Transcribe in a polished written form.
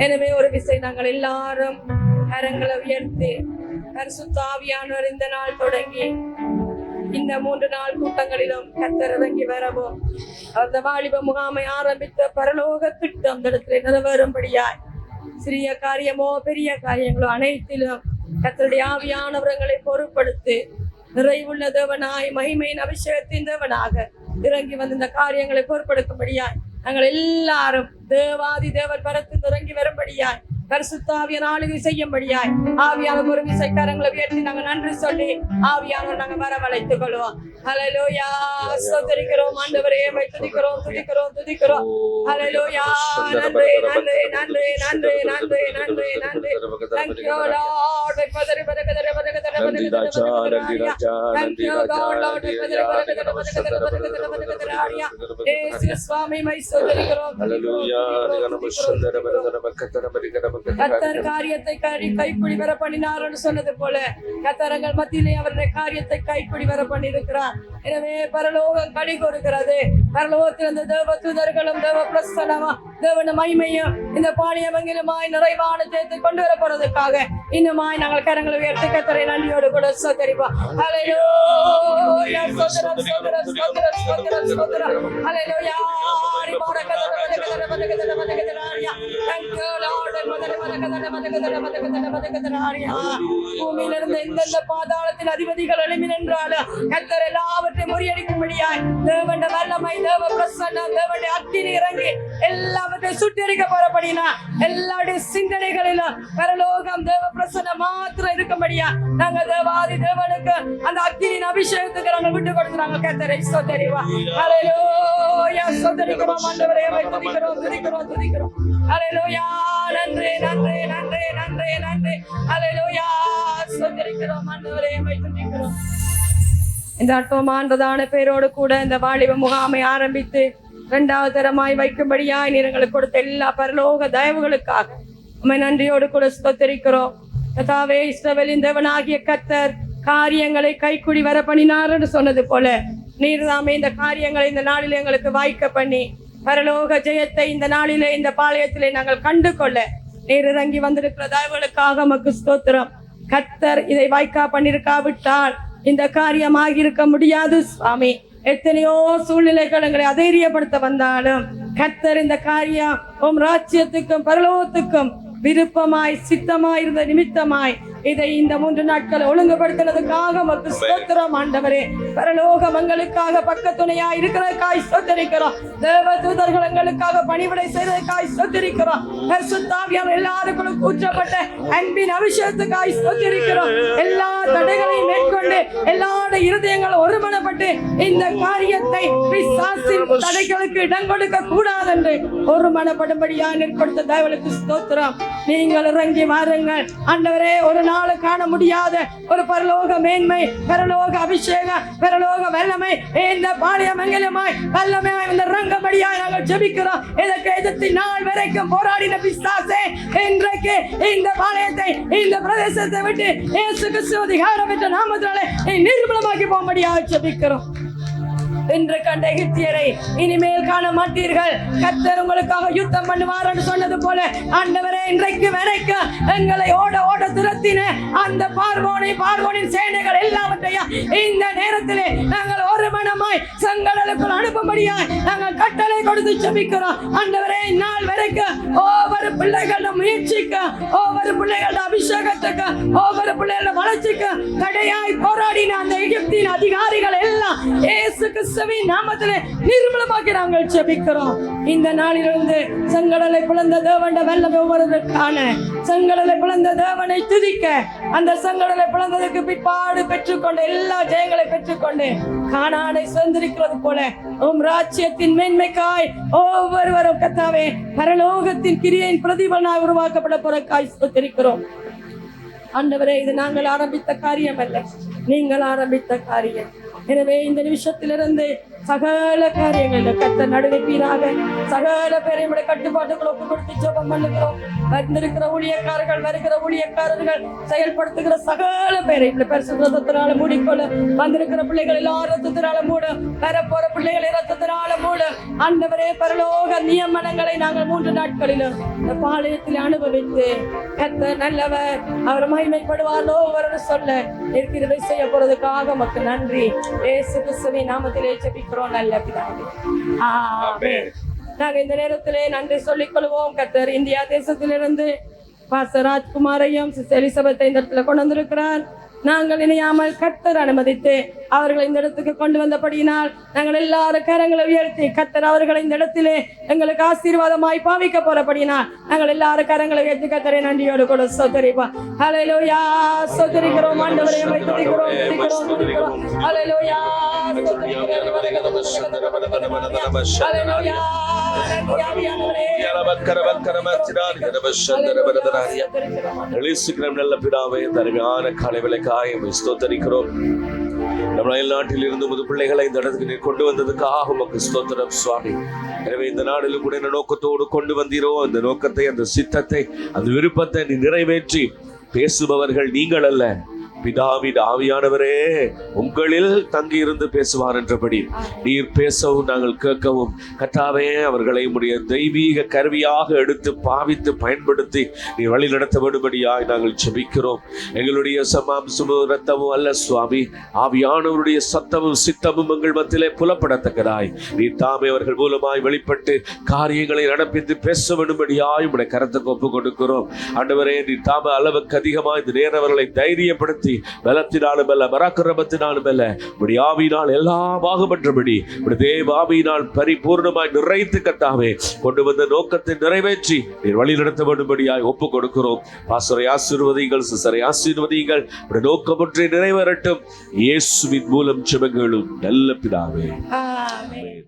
எனவே ஒரு விசை நாங்கள் எல்லாரும் கரங்களை உயர்த்தி பரிசுத்த ஆவியானவர் இந்த நாள் தொடங்கி இந்த 3 நாள் கூட்டங்களிலும் கர்த்தர் இறங்கி வரவும் அந்த வாலிப முகாமை ஆரம்பித்த பரலோக திட்டம் இந்த இடத்துல நிறைவேறும்படியாய் சிறிய காரியமோ பெரிய காரியங்களோ அனைத்திலும் கர்த்தருடைய ஆவியானவர்களை பொறுப்படுத்தி நிறைவுள்ள தேவனாய் மகிமையின் அபிஷேகத்தின் தேவனாக இறங்கி வந்து இந்த காரியங்களை பொறுப்படுத்தும்படியாய் நாங்கள் எல்லாரும் தேவாதி தேவர் பரத்து இறங்கி வரும்படியாய் பரிசுத்த ஆவியான ஆளுகை செய்யும்படியாய் ஆவியானவர் ஒரு விசைக்காரங்களை உயர்த்தி நாங்கள் நன்றி சொல்லி ஆவியானவர் நாங்கள் வரவழைத்துக் கொள்வோம். ஹல்லேலூயா, ஸ்தோத்திரிக்கிறோம் ஆண்டவரே, துதிக்கிறோம் துதிக்கிறோம் துதிக்கிறோம். ஹல்லேலூயா, நன்றி நன்றி நன்றி நன்றி நன்றி நன்றி நன்றி. Thank you Lord. பதரி பதகதர பதகதர பதகதர Thank you God Lord. பதரி பதகதர பதகதர பதகதர பதகதர இயேசு சுவாமி மை ஸ்தோத்திரிக்கிறோம். ஹல்லேலூயா, நம்ம சுந்தர பரதர பக்கதர பரிகர கர்த்தர் காரியத்தை கைப்பிடி வர பண்ணினார் என்று சொன்னது போல கர்த்தரங்கள் மத்தியிலே அவருடைய காரியத்தை கைப்பிடி வர பண்ணியிருக்கிறார். எனவே பரலோகம் கடி கொடுக்கிறது. பரலோகத்தில் இந்த தேவ தூதர்களும் தேவ பிரசன்னமா தேவன மகிமையும் இந்த பாணியமங்கிலுமாய் நிறைவான ஜெயத்தை கொண்டு வர போறதுக்காக இன்னுமாய் நாங்கள் கரங்களை உயர்த்தி கர்த்தரை நன்றியோடு கூட ஸ்தோத்திரிப்போம். ஹல்லேலூயா, ஸ்தோத்திரம் ஸ்தோத்திரம் ஸ்தோத்திரம் ஸ்தோத்திரம் ஸ்தோத்திரம். ஹல்லேலூயா, பூமியிலிருந்து எந்தெந்த பாதாளத்தின் அதிபதிகள் எழுப்பி நின்றாலும் கர்த்தர் எல்லாவற்றையும் முறியடிக்கும்படியாய் தேவனுடைய வல்லமை தேவ பிரசன்னம் தேவனுடைய அக்கினி இறங்கி எல்லாவற்றையும் சுட்டெரிக்க போறபடினா எல்லாருடைய சிந்தனைகளிலும் பரலோகம் தேவ பிரசன்னம் மாத்திரம் இருக்கும்படியா நாங்கள் தேவாதி தேவனுக்கு அந்த அக்கினியின் அபிஷேகத்துக்கு நாங்கள் விட்டு கொடுத்து நாங்கள் கர்த்தரை ஸ்தோத்திரிப்போம். ஹல்லேலூயா, ஸ்தோத்திரிக்கிறோம் ஆண்டவரே, துதிக்கிறோம் துதிக்கிறோம் துதிக்கிறோம். ஹல்லேலூயா, நன்றி நன்றி நன்றி நன்றி நன்றி. ஹல்லேலூயா, ஸ்தோத்திரிக்கிறோம் ஆண்டவரே, துதிக்கிறோம். இந்த அற்பமானதான பேரோடு கூட இந்த வாலிப முகாமை ஆரம்பித்து 2வது தரமாய் வைக்கும்படியாய் நீர் எங்களுக்கு கொடுத்த எல்லா பரலோக தயவுகளுக்காக உம்மை நன்றியோடு கூட ஸ்தோத்திரிக்கிறோம். கர்த்தாவே, இஸ்ரவேலின் தேவனாகிய கர்த்தர் காரியங்களை கைக்குடி வர பண்ணினார் என்று சொன்னது போல நீர் தாமே இந்த காரியங்களை இந்த நாளிலே எங்களுக்கு வாய்க்க பண்ணி பரலோக ஜெயத்தை இந்த நாளிலே இந்த பாளையத்திலே நாங்கள் கண்டு கொள்ள நீர் இறங்கி வந்திருக்கிற தயவுகளுக்காக உமக்கு ஸ்தோத்திரம். கர்த்தர் இதை வாய்க்கா பண்ணிருக்காவிட்டால் இந்த காரியமாக இருக்க முடியாது சுவாமி. எத்தனையோ சூழ்நிலைகள் எங்களை அதைரியப்படுத்த வந்தாலும் கர்த்தர் இந்த காரியம் உம் ராஜ்யத்துக்கும் பரலோகத்துக்கும் விருப்பமாய் சித்தமாய் இருந்த நிமித்தமாய் இதை இந்த 3 நாட்கள் ஒழுங்குபடுத்தினதுக்காக உமக்கு ஸ்தோத்திரம் ஆண்டவரே. பரலோக மங்களுக்காக பக்கத்துணையா இருக்கிறதுக்காய் ஸ்தோத்திரிக்கிறோம். தேவ தூதர்கள் எங்களுக்காக பணிவிடை செய்ததுக்காய் ஸ்தோத்திரிக்கிறோம். பரிசுத்த ஆவியானவர் எல்லாருக்கும் ஊற்றப்பட்ட அன்பின் அபிஷேகத்துக்காய் ஸ்தோத்திரிக்கிறோம். எல்லா தடைகளையும் மேற்கொண்டு எல்லாருடைய இருதயங்களும் ஒருமனப்பட்டு இந்த காரியத்தை பிசாசின் தடைகளுக்கு இடம் கொடுக்க கூடாது என்று ஒருமனப்படும்படியாக கொடுத்த தயவுகளுக்கு ஸ்தோத்திரம். நீங்கள் இறங்கி வாருங்கள் ஆண்டவரே. ஒரு நாள் காண முடியாத ஒரு பரலோக மேன்மை, பரலோக அபிஷேகம், பரலோக வல்லமை இந்த பாளையமங்கலமாய் வல்லமையாய் இந்த ரங்கமடியாய் நாங்கள் ஜெபிக்கிறோம். இதற்கு எதிர்த்து நாள் வரைக்கும் போராடின பிசாசே இன்றைக்கு இந்த பாளையத்தை இந்த பிரதேசத்தை விட்டு இயேசு கிறிஸ்து அதிகாரம் பெற்ற நாமத்தினாலே நிர்மூலமாக்கி போகும்படியாக ஜெபிக்கிறோம். என்று கண்ட எகிப்தியரை இனிமேல் காண மாட்டீர்கள். கர்த்தர் உங்களுக்காக யுத்தம் பண்ணுவார் என்று சொன்னது போல ஆண்டவரே, இன்றைக்கு வரைக்கும் எங்களை ஓட ஓட துரத்தின அந்த பார்வோனின் சேனைகள் எல்லாவற்றையும் இந்த நேரத்திலே நாங்கள் ஒரு மனமாய் செங்கடலுக்குள் அனுப்பும்படியாய் நாங்கள் கட்டளை கொடுத்து ஜெபிக்கிறோம். ஆண்டவரே, இந்நாள் வரைக்கும் ஒவ்வொரு பிள்ளைகளோட முயற்சிக்கு, ஒவ்வொரு பிள்ளைகளோட அபிஷேகத்துக்கு, ஒவ்வொரு பிள்ளைகளோட வளர்ச்சிக்கு தடையாய் போராடின அந்த எகிப்தின் அதிகாரிகள் எல்லாம் இயேசு கிறிஸ்துவின் நாமத்திலே நிர்மூலமாக்கி நாங்கள் ஜெபிக்கிறோம். இந்த நாளிலிருந்து செங்கடலை பிளந்த தேவனுடைய வல்லமை ஒவ்வொருவருக்கான செங்கடலை பிளந்த தேவனை துதிக்க, அந்த செங்கடலை பிளந்ததற்கு பிற்பாடு பெற்றுக்கொண்ட எல்லா ஜெயங்களை பெற்றுக்கொண்டு கானானை சுதந்திரிக்கிறது போல உம் ராஜ்யத்தின் மேன்மைக்காய் ஒவ்வொருவரும் கர்த்தாவே பரலோகத்தின் கிரியையின் பிரதிபலனாய் உருவாக்கப்பட போறக்காய் ஸ்தோத்திரிக்கிறோம். ஆண்டவரே, இது நாங்கள் ஆரம்பித்த காரியம் அல்ல, நீங்கள் ஆரம்பித்த காரியம். எனவே இந்த நிமிஷத்திலிருந்து சகல காரியங்களில் கர்த்தர் நடுவிப்பீராக. சகல பேரை நம்முடைய கட்டுப்பாட்டுகள் ஒப்பு கொடுத்து ஜெபம் பண்ணுகிறோம். வந்திருக்கிற ஊழியக்காரர்கள், வருகிற ஊழியக்காரர்கள், செயல்படுத்துகிற சகல பேரை இந்த பரிசுத்த ரத்தத்தினால மூடிக்கொள்ள. வந்திருக்கிற பிள்ளைகள் எல்லாரும் ரத்தத்தினால மூடு, வரப்போற பிள்ளைகளை ரத்தத்தினால மூடு. ஆண்டவரே, பரலோக நியமனங்களை நாங்கள் 3 நாட்களிலும் இந்த பாளையத்தில் அனுபவித்து கர்த்தர் நல்லவர், அவர் மகிமைப்படுவாரோ அவர் சொல்ல இருக்கிறதை செய்ய போறதுக்காக மக்கள் நன்றி. இயேசு கிறிஸ்துவின் நாமத்திலே ஜெபிக்கிறோம் நல்ல பிதாவே, ஆமென். நாங்க இந்த நேரத்திலே நன்றி சொல்லிக் கொள்வோம். கர்த்தர் இந்தியா தேசத்திலிருந்து பாஸ்டர் ராஜ்குமாரையும் சிஸ்டர் எலிசபெத்தை இந்த இடத்துல கொண்டு வந்திருக்கிறார். நாங்கள் இணையாமல் கர்த்தர் அனுமதித்து அவர்களை இந்த இடத்துக்கு கொண்டு வந்தபடியினால் நாங்கள் எல்லாரும் கரங்களை உயர்த்தி கர்த்தர் அவர்களை இந்த இடத்திலே எங்களுக்கு ஆசீர்வாதமாய் பாவிக்க போறபடியினால் நாங்கள் எல்லாரும் கரங்களை உயர்த்தி கர்த்தரை நன்றியோடு கூட ஸ்தோத்திரிப்போம். ஹல்லேலூயா, ஸ்தோத்திரிக்கிறோம் ஆண்டவரே, துதிக்கிறோம். ஹல்லேலூயா, நல்ல பிதாவே, தருமையான காலை விலைக்காய் ஸ்தோத்தரிக்கிறோம். நம்ம நாட்டில் இருந்து முது பிள்ளைகளை இந்த இடத்துக்கு நீர் கொண்டு வந்ததுக்காக உமக்கு ஸ்தோத்திரம் சுவாமி. எனவே இந்த நாளிலும் கூட என்ன நோக்கத்தோடு கொண்டு வந்தீரோ அந்த நோக்கத்தை, அந்த சித்தத்தை, அந்த விருப்பத்தை நீ நிறைவேற்றி பேசுபவர்கள் நீங்கள் அல்ல, பிதாவின் ஆவியானவரே உங்களில் தங்கி இருந்து பேசுவார் என்றபடி நீர் பேசவும் நாங்கள் கேட்கவும் கர்த்தாவே அவர்களை உம்முடைய தெய்வீக கருவியாக எடுத்து பாவித்து பயன்படுத்தி நீர் வழி நடத்த வேண்டும்படியாய் நாங்கள் ஜெபிக்கிறோம். எங்களுடைய சமாம்சமும் இரத்தமும் அல்ல சுவாமி, ஆவியானவருடைய சத்தமும் சித்தமும் எங்கள் மத்தியிலே புலப்படத்தக்கதாய் நீர் தாமே அவர்கள் மூலமாய் வெளிப்பட்டு காரியங்களை நடப்பித்து பேச வேண்டும்படியாய் உம்முடைய கரத்துக்கு ஒப்பு கொடுக்கிறோம். ஆண்டவரே, நீர் தாமே அளவுக்கு அதிகமாய் இந்த நேரம் அவர்களை தைரியப்படுத்தி பலத்தினாலும் அல்ல, பராக்கிரமத்தினாலும் அல்ல, உம்முடைய ஆவியினால் எல்லாம் ஆகுமற்றபடி உம்முடைய தேவ ஆவியினால் பரிபூர்ணமாய் நிறைத்து கர்த்தாவே கொண்டு வந்த நோக்கத்தை நிறைவேற்றி நீர் வழி நடத்த வேண்டும்படியாய் ஒப்பு கொடுக்கிறோம். பாஸ்டரை ஆசீர்வதிங்கள், சிஸ்டரை ஆசீர்வதிங்கள். உம்முடைய நோக்கம் ஒன்றை நிறைவேறட்டும். இயேசுவின் மூலம் ஜெபங்களும் நல்ல பிதாவே, ஆமென்.